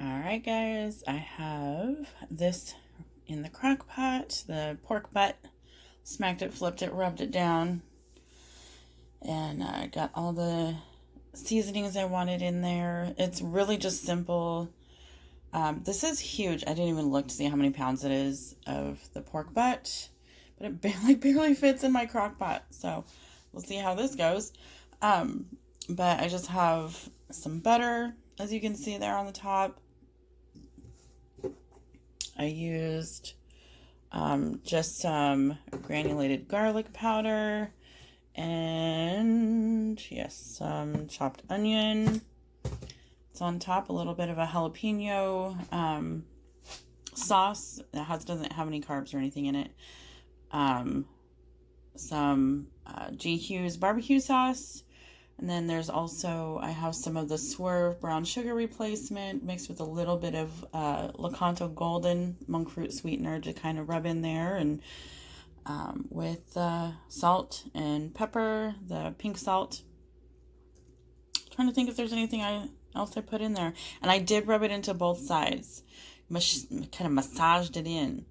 Alright guys, I have this in the crock pot, the pork butt. Smacked it, flipped it, rubbed it down, and I got all the seasonings I wanted in there. It's really just simple. This is huge. I didn't even look to see how many pounds it is of the pork butt, but it barely fits in my crock pot. So we'll see how this goes. But I just have some butter, as you can see there on the top. I used just some granulated garlic powder and yes, some chopped onion. It's on top, a little bit of a jalapeno sauce that doesn't have any carbs or anything in it. Some G. Hughes barbecue sauce. And then there's also, I have some of the Swerve brown sugar replacement mixed with a little bit of Lakanto golden monk fruit sweetener to kind of rub in there, and with salt and pepper, the pink salt. I'm trying to think if there's anything else I put in there. And I did rub it into both sides, kind of massaged it in.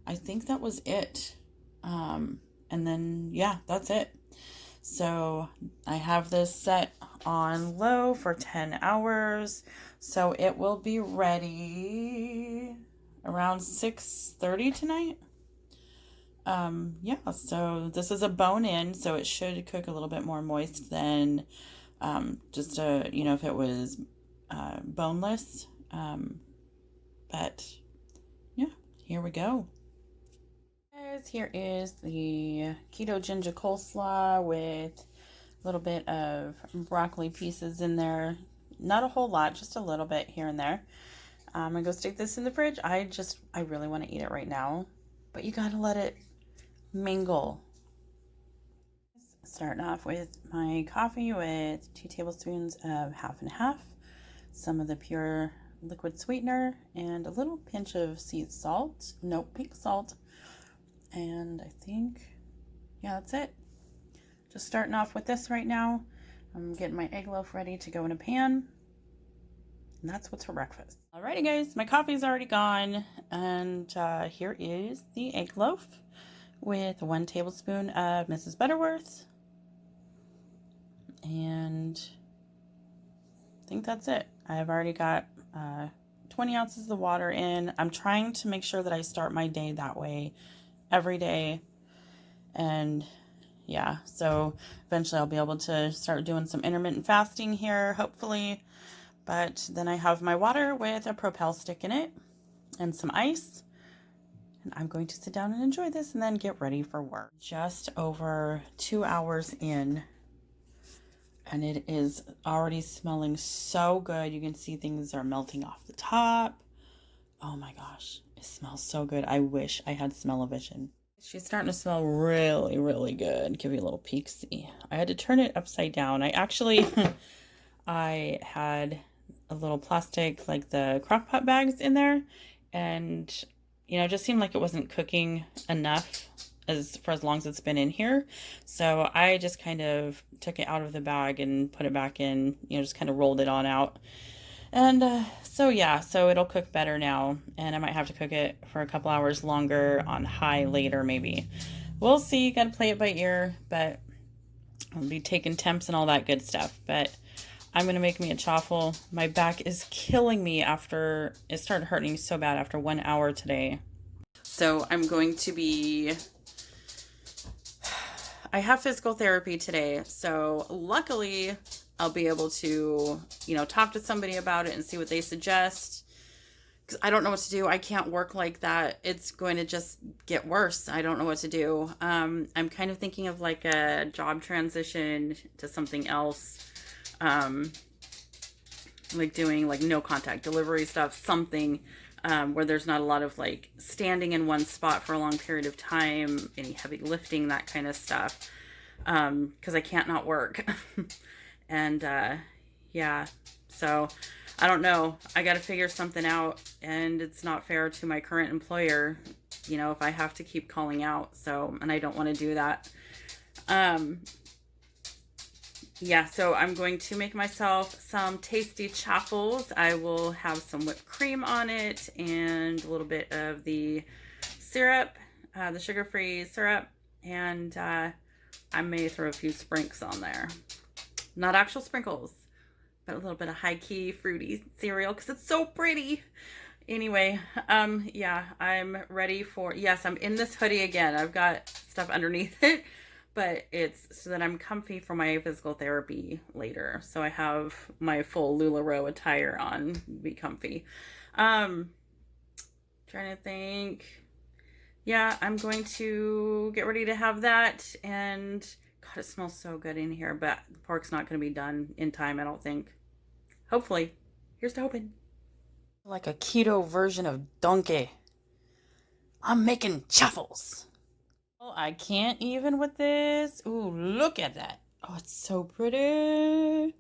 I think that was it. And then, yeah, that's it. So I have this set on low for 10 hours. So it will be ready around 6:30 tonight. Yeah, so this is a bone in, so it should cook a little bit more moist than just if it was boneless. But yeah, here we go. Here is the keto ginger coleslaw with a little bit of broccoli pieces in there. Not a whole lot, just a little bit here and there. I'm gonna go stick this in the fridge. I really want to eat it right now, but you gotta let it mingle. Starting off with my coffee with 2 tablespoons of half and half, some of the pure liquid sweetener, and a little pinch of sea salt, pink salt. And I think, yeah, that's it. Just starting off with this right now. I'm getting my egg loaf ready to go in a pan. And that's what's for breakfast. Alrighty guys, my coffee's already gone. And here is the egg loaf with 1 tablespoon of Mrs. Butterworth. And I think that's it. I've already got 20 ounces of water in. I'm trying to make sure that I start my day that way every day. And yeah, so eventually I'll be able to start doing some intermittent fasting here, hopefully. But then I have my water with a Propel stick in it and some ice. And I'm going to sit down and enjoy this and then get ready for work. Just over 2 hours in, and it is already smelling so good. You can see things are melting off the top. Oh my gosh, it smells so good. I wish I had smell-o-vision. She's starting to smell really, really good. Give you a little peek-see. I had to turn it upside down. I actually, I had a little plastic, like the crock pot bags in there, and it just seemed like it wasn't cooking enough for as long as it's been in here. So I just kind of took it out of the bag and put it back in, just kind of rolled it on out. And so yeah, so it'll cook better now, and I might have to cook it for a couple hours longer on high later maybe. We'll see, gotta play it by ear, but I'll be taking temps and all that good stuff. But I'm gonna make me a chaffle. My back is killing me after it started hurting so bad after 1 hour today. So I'm going to be, I have physical therapy today, so luckily I'll be able to, talk to somebody about it and see what they suggest. Because I don't know what to do. I can't work like that. It's going to just get worse. I don't know what to do. I'm kind of thinking of like a job transition to something else. Like doing like no contact delivery stuff, something where there's not a lot of like standing in one spot for a long period of time, any heavy lifting, that kind of stuff. Because I can't not work. And yeah, so I don't know. I got to figure something out, and it's not fair to my current employer, if I have to keep calling out. So, and I don't want to do that. yeah, so I'm going to make myself some tasty chaffles. I will have some whipped cream on it and a little bit of the syrup, the sugar-free syrup, and I may throw a few sprinkles on there. Not actual sprinkles, but a little bit of high-key fruity cereal because it's so pretty. Anyway, yeah, I'm ready for, yes, I'm in this hoodie again. I've got stuff underneath it, but it's so that I'm comfy for my physical therapy later. So I have my full LuLaRoe attire on, be comfy. Um, Trying to think. Yeah, I'm going to get ready to have that. And God, it smells so good in here, but the pork's not going to be done in time, I don't think. Hopefully. Here's to hoping. Like a keto version of donkey. I'm making chaffles. Oh, I can't even with this. Ooh, look at that. Oh, it's so pretty.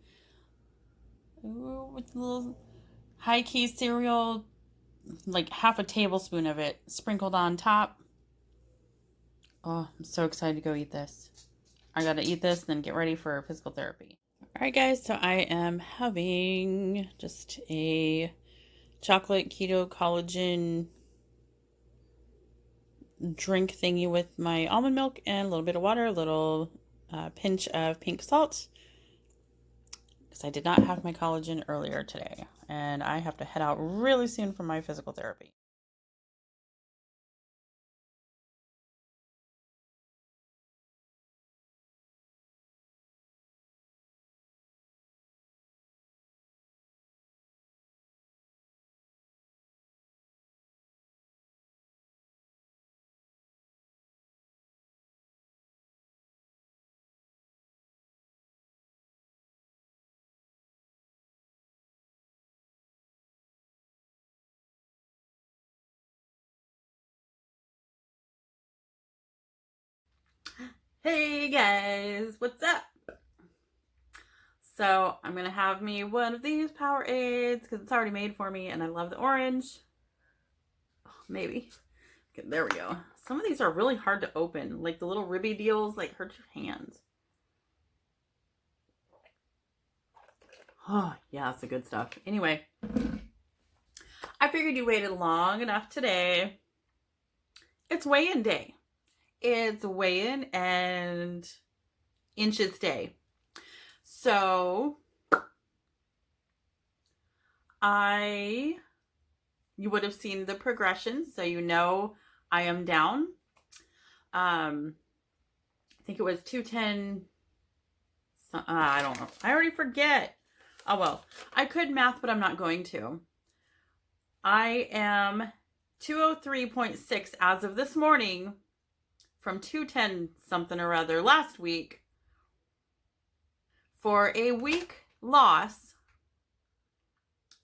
Ooh, with a little high key cereal, like half a tablespoon of it sprinkled on top. Oh, I'm so excited to go eat this. I gotta eat this and then get ready for physical therapy. All right, guys, so I am having just a chocolate keto collagen drink thingy with my almond milk and a little bit of water, a little pinch of pink salt, because I did not have my collagen earlier today, and I have to head out really soon for my physical therapy. Hey guys, what's up? So I'm gonna have me one of these Powerades because it's already made for me and I love the orange. Oh, maybe. Okay, there we go. Some of these are really hard to open. Like the little ribby deals like hurt your hands. Oh, yeah, that's the good stuff. Anyway, I figured you waited long enough today. It's weigh-in day. It's weigh-in and inches day. So you would have seen the progression, so you know I am down. I think it was 210. I don't know. I already forget. Oh well, I could math, but I'm not going to. I am 203.6 as of this morning from 210 something or other last week for a week loss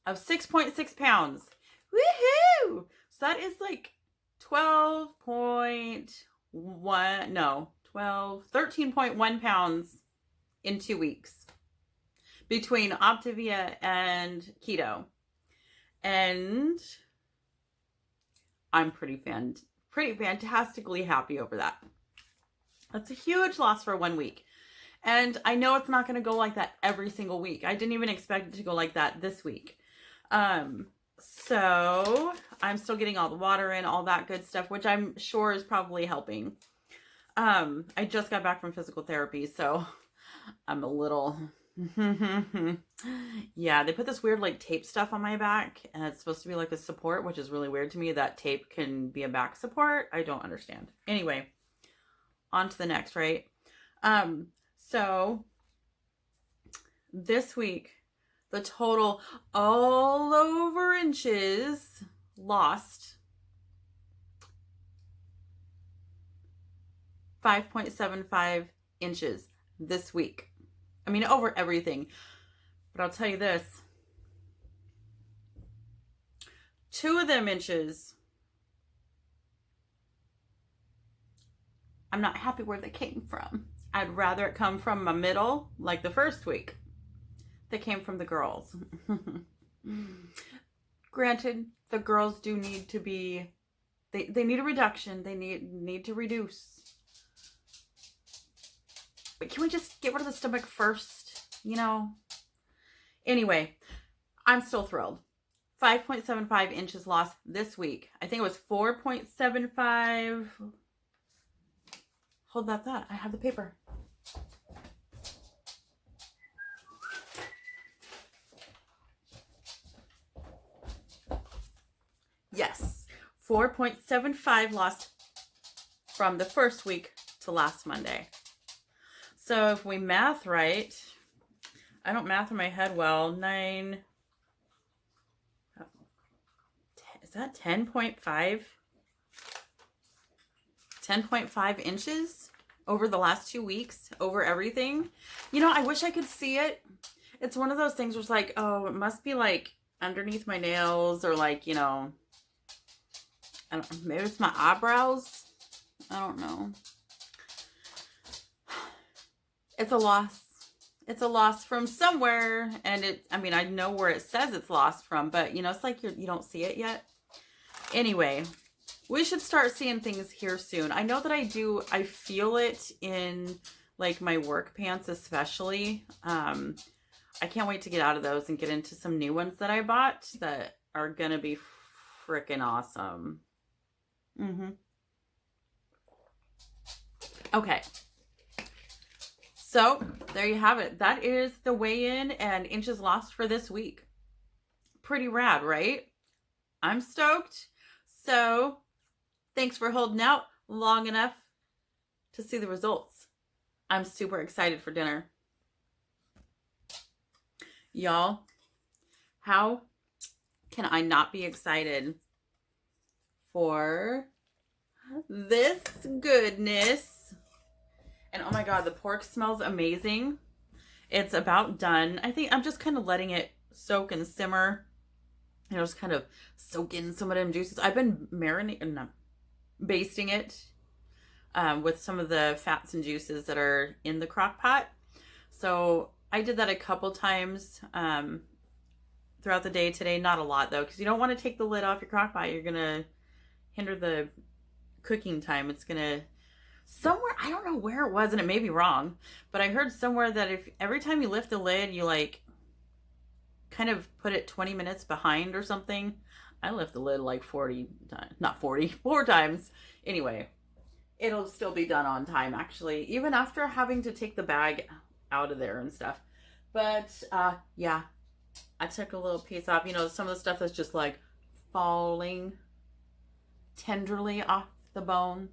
of 6.6 pounds. Woohoo! So that is like 13.1 pounds in 2 weeks between Optavia and Keto. And I'm pretty fantastically happy over that. That's a huge loss for 1 week. And I know it's not going to go like that every single week. I didn't even expect it to go like that this week. So I'm still getting all the water in, all that good stuff, which I'm sure is probably helping. I just got back from physical therapy, so I'm a little... Yeah, they put this weird like tape stuff on my back, and it's supposed to be like a support, which is really weird to me that tape can be a back support. I don't understand. Anyway, on to the next, right? So this week, the total all over inches lost 5.75 inches this week. I mean, over everything. But I'll tell you this. 2 of them inches, I'm not happy where they came from. I'd rather it come from my middle, like the first week. They came from the girls. Granted, the girls do need to be, they need a reduction. They need to reduce. But can we just get rid of the stomach first? you know, anyway, I'm still thrilled. 5.75 inches lost this week. I think it was 4.75. Hold that thought. I have the paper. Yes, 4.75 lost from the first week to last Monday. So if we math right, I don't math in my head well, 9, is that 10.5? 10.5 inches over the last 2 weeks, over everything. You know, I wish I could see it. It's one of those things where it's like, oh, it must be like underneath my nails, or like, you know, I don't know, maybe it's my eyebrows. I don't know. It's a loss. It's a loss from somewhere, and I mean, I know where it says it's lost from, but you know, it's like you don't see it yet. Anyway, we should start seeing things here soon. I know that I feel it in like my work pants especially. I can't wait to get out of those and get into some new ones that I bought that are gonna be freaking awesome. Okay. So there you have it. That is the weigh-in and inches lost for this week. Pretty rad, right? I'm stoked. So thanks for holding out long enough to see the results. I'm super excited for dinner. Y'all, how can I not be excited for this goodness? And oh my God, the pork smells amazing. It's about done. I think I'm just kind of letting it soak and simmer. You know, just kind of soak in some of them juices. I've been basting it with some of the fats and juices that are in the crock pot. So I did that a couple times throughout the day today. Not a lot though, because you don't want to take the lid off your crock pot. You're going to hinder the cooking time. It's going to, somewhere, I don't know where it was, and it may be wrong, but I heard somewhere that if every time you lift the lid, you like kind of put it 20 minutes behind or something. I lift the lid like 40 times, not 40, 4 times. Anyway, it'll still be done on time actually, even after having to take the bag out of there and stuff. But yeah, I took a little piece off. You know, some of the stuff that's just like falling tenderly off the bone.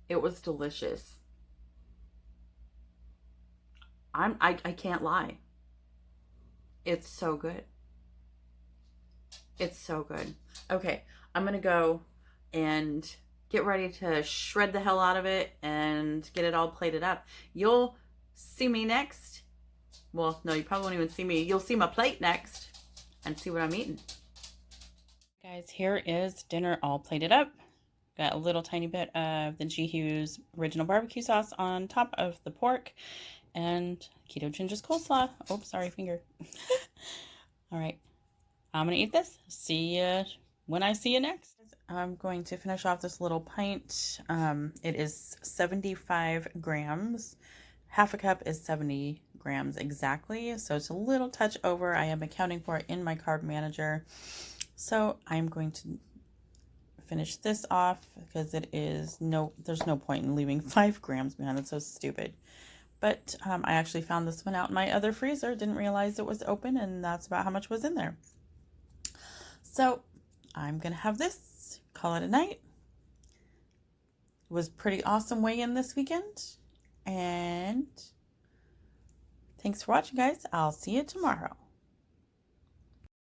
It was delicious. I can't lie. It's so good. It's so good. Okay, I'm gonna go and get ready to shred the hell out of it and get it all plated up. You'll see me next. Well, no, you probably won't even see me. You'll see my plate next and see what I'm eating. Guys, here is dinner all plated up. Got a little tiny bit of the G. Hughes original barbecue sauce on top of the pork and Keto Ginger's coleslaw. Oh, sorry, finger. All right, I'm gonna eat this. See you when I see you next. I'm going to finish off this little pint. It is 75 grams. Half a cup is 70 grams exactly. So it's a little touch over. I am accounting for it in my carb manager. So I'm going to finish this off because there's no point in leaving 5 grams behind. That's so stupid. But I actually found this one out in my other freezer. Didn't realize it was open, and that's about how much was in there. So I'm gonna have this, call it a night. It was pretty awesome weigh-in this weekend, and thanks for watching, guys. I'll see you tomorrow.